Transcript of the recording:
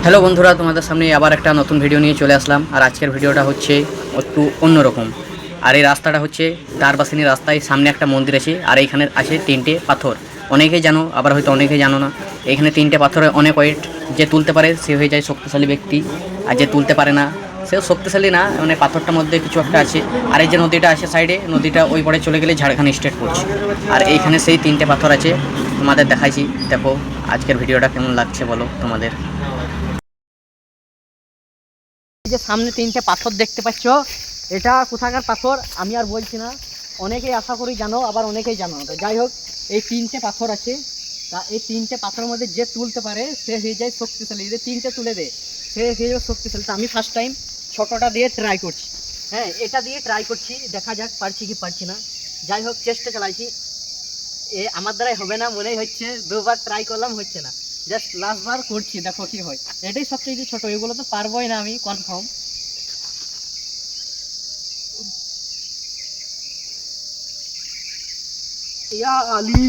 Hello বন্ধুরা, তোমাদের সামনে আবার একটা নতুন ভিডিও নিয়ে চলে আসলাম। আর আজকের ভিডিওটা হচ্ছে একটু অন্যরকম। আর এই রাস্তাটা হচ্ছে দারবাসিনী রাস্তায়, সামনে একটা মন্দির আছে আর এইখানে আছে তিনটে পাথর। অনেকেই জানো, আবার হয়তো অনেকেই জানো না। এইখানে তিনটে পাথরের অনেক ওয়েট। যে তুলতে পারে সে হয়ে যায় শক্তিশালী ব্যক্তি, আর যে তুলতে পারে না সেও শক্তিশালী না, মানে পাথরটার মধ্যে কিছু একটা আছে। আর এই যে নদীটা আছে সাইডে, নদীটা ওই পরে চলে গেলে ঝাড়খণ্ড স্টেট পড়ছে। আর এইখানে সেই তিনটে পাথর আছে, তোমাদের দেখাইছি। দেখো আজকের ভিডিওটা কেমন লাগছে বলো তোমাদের। এই যে সামনে তিনটে পাথর দেখতে পাচ্ছ, এটা কোথাকার পাথর আমি আর বলছি না। অনেকেই আশা করি জানো, আবার অনেকেই জানো না। তো যাই হোক, এই তিনটে পাথর আছে। তা এই তিনটে পাথরের মধ্যে যে তুলতে পারে সে হয়ে যায় শক্তিশালী। যদি তিনটে তুলে দেয় সে হয়ে যাবে শক্তিশালী। তো আমি ফার্স্ট টাইম ছোটোটা দিয়ে ট্রাই করছি। হ্যাঁ, এটা দিয়ে ট্রাই করছি, দেখা যাক পারছি কি পারছি না। যাই হোক, চেষ্টা চালাইছি। আমার দ্বারাই হবে না মনেই হচ্ছে, দুবার ট্রাই করলাম হচ্ছে না। জাস্ট লাস্টবার করছি, দেখো কি হয়। এটাই সবচেয়ে ছোট, এগুলো তো পারবোই না আমি কনফার্ম। ইয়া আলী।